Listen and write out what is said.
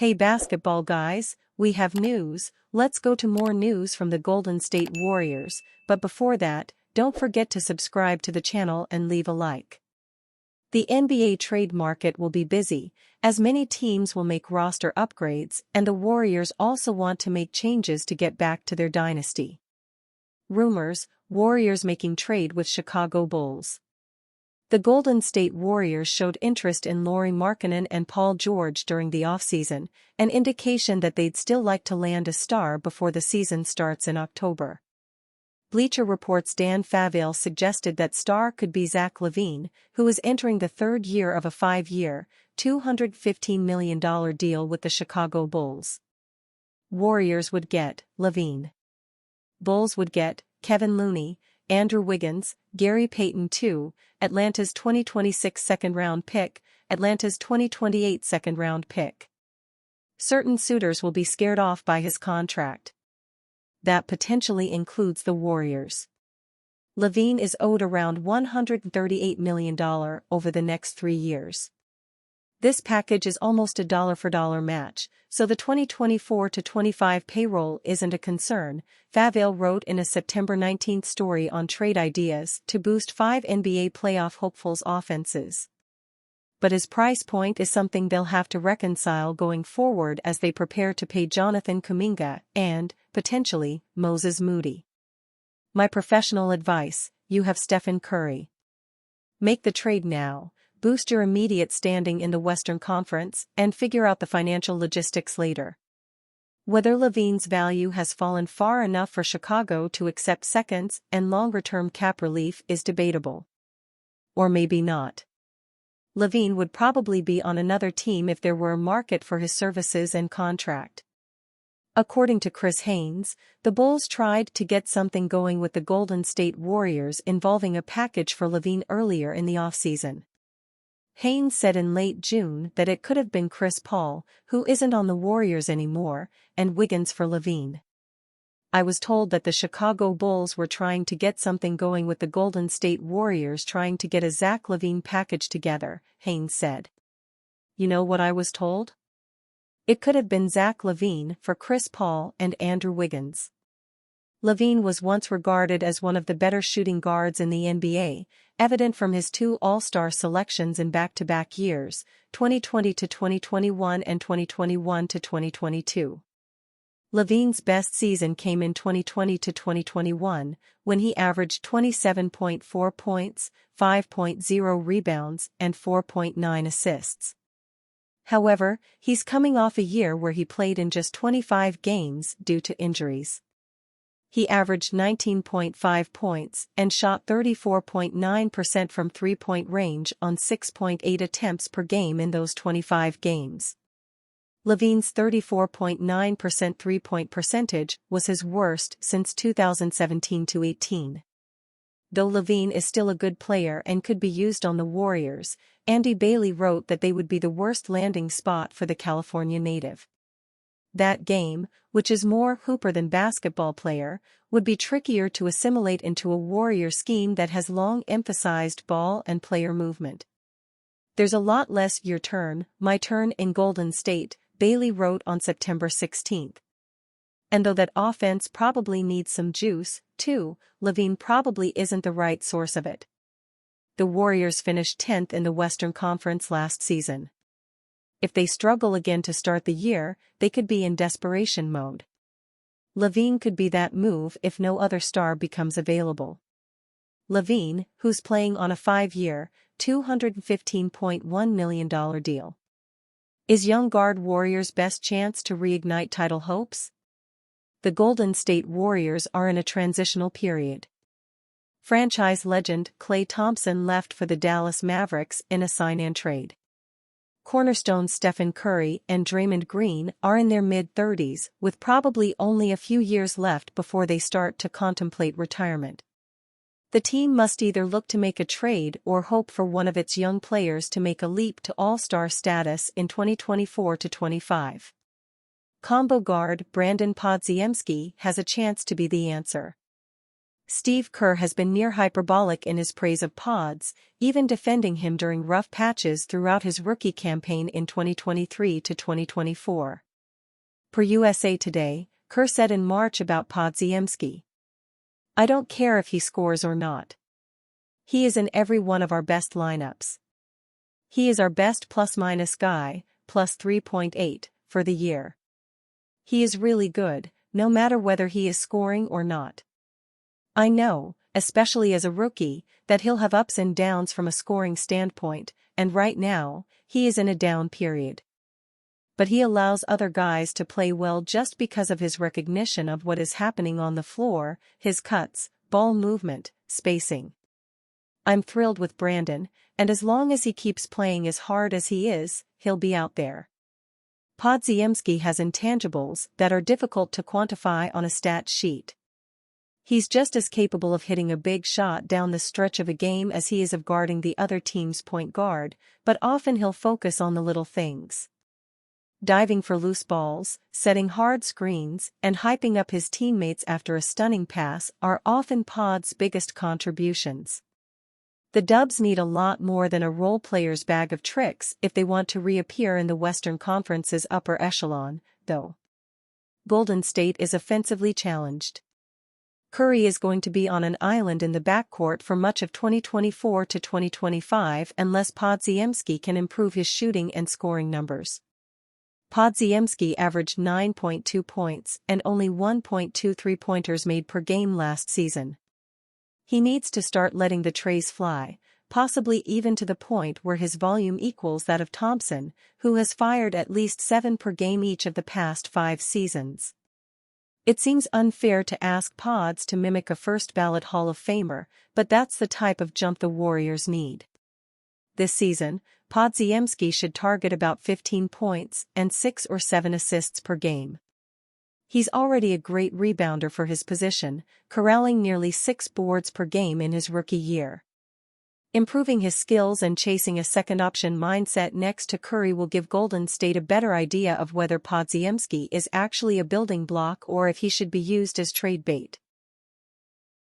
Hey basketball guys, we have news. Let's go to more news from the Golden State Warriors, but before that, don't forget to subscribe to the channel and leave a like. The NBA trade market will be busy, as many teams will make roster upgrades and the Warriors also want to make changes to get back to their dynasty. Rumors: Warriors making trade with Chicago Bulls. The Golden State Warriors showed interest in Lauri Markkanen and Paul George during the offseason, an indication that they'd still like to land a star before the season starts in October. Bleacher Report's Dan Favale suggested that star could be Zach LaVine, who is entering the third year of a 5-year, $215 million deal with the Chicago Bulls. Warriors would get LaVine. Bulls would get Kevon Looney, Andrew Wiggins, Gary Payton II, Atlanta's 2026 second-round pick, Atlanta's 2028 second-round pick. Certain suitors will be scared off by his contract. That potentially includes the Warriors. LaVine is owed around $138 million over the next 3 years. This package is almost a dollar-for-dollar match, so the 2024-25 payroll isn't a concern, Favale wrote in a September 19 story on trade ideas to boost 5 NBA playoff hopefuls' offenses. But his price point is something they'll have to reconcile going forward as they prepare to pay Jonathan Kuminga and, potentially, Moses Moody. My professional advice: you have Stephen Curry. Make the trade now. Boost your immediate standing in the Western Conference, and figure out the financial logistics later. Whether LaVine's value has fallen far enough for Chicago to accept seconds and longer-term cap relief is debatable. Or maybe not. LaVine would probably be on another team if there were a market for his services and contract. According to Chris Haynes, the Bulls tried to get something going with the Golden State Warriors involving a package for LaVine earlier in the offseason. Haynes said in late June that it could have been Chris Paul, who isn't on the Warriors anymore, and Wiggins for LaVine. I was told that the Chicago Bulls were trying to get something going with the Golden State Warriors trying to get a Zach LaVine package together, Haynes said. You know what I was told? It could have been Zach LaVine for Chris Paul and Andrew Wiggins. LaVine was once regarded as one of the better shooting guards in the NBA, evident from his 2 All-Star selections in back-to-back years, 2020-2021 and 2021-2022. LaVine's best season came in 2020-2021, when he averaged 27.4 points, 5.0 rebounds, and 4.9 assists. However, he's coming off a year where he played in just 25 games due to injuries. He averaged 19.5 points and shot 34.9% from three-point range on 6.8 attempts per game in those 25 games. LaVine's 34.9% three-point percentage was his worst since 2017-18. Though LaVine is still a good player and could be used on the Warriors, Andy Bailey wrote that they would be the worst landing spot for the California native. That game, which is more hooper than basketball player, would be trickier to assimilate into a Warrior scheme that has long emphasized ball and player movement. There's a lot less your turn, my turn in Golden State, Bailey wrote on September 16. And though that offense probably needs some juice, too, LaVine probably isn't the right source of it. The Warriors finished 10th in the Western Conference last season. If they struggle again to start the year, they could be in desperation mode. LaVine could be that move if no other star becomes available. LaVine, who's playing on a 5-year, $215.1 million deal. Is young guard Warriors' best chance to reignite title hopes? The Golden State Warriors are in a transitional period. Franchise legend Klay Thompson left for the Dallas Mavericks in a sign-and trade. Cornerstone Stephen Curry and Draymond Green are in their mid-30s, with probably only a few years left before they start to contemplate retirement. The team must either look to make a trade or hope for one of its young players to make a leap to all-star status in 2024-25. Combo guard Brandon Podziemski has a chance to be the answer. Steve Kerr has been near hyperbolic in his praise of Pods, even defending him during rough patches throughout his rookie campaign in 2023 to 2024. Per USA Today, Kerr said in March about Podziemski, "I don't care if he scores or not. He is in every one of our best lineups. He is our best plus-minus guy, plus 3.8, for the year. He is really good, no matter whether he is scoring or not. I know, especially as a rookie, that he'll have ups and downs from a scoring standpoint, and right now, he is in a down period. But he allows other guys to play well just because of his recognition of what is happening on the floor, his cuts, ball movement, spacing. I'm thrilled with Brandon, and as long as he keeps playing as hard as he is, he'll be out there." Podziemski has intangibles that are difficult to quantify on a stat sheet. He's just as capable of hitting a big shot down the stretch of a game as he is of guarding the other team's point guard, but often he'll focus on the little things. Diving for loose balls, setting hard screens, and hyping up his teammates after a stunning pass are often Pod's biggest contributions. The Dubs need a lot more than a role player's bag of tricks if they want to reappear in the Western Conference's upper echelon, though. Golden State is offensively challenged. Curry is going to be on an island in the backcourt for much of 2024 to 2025 unless Podziemski can improve his shooting and scoring numbers. Podziemski averaged 9.2 points and only 1.2 three-pointers made per game last season. He needs to start letting the trays fly, possibly even to the point where his volume equals that of Thompson, who has fired at least 7 per game each of the past 5 seasons. It seems unfair to ask Pods to mimic a first-ballot Hall of Famer, but that's the type of jump the Warriors need. This season, Podziemski should target about 15 points and 6 or 7 assists per game. He's already a great rebounder for his position, corralling nearly 6 boards per game in his rookie year. Improving his skills and chasing a second-option mindset next to Curry will give Golden State a better idea of whether Podziemski is actually a building block or if he should be used as trade bait.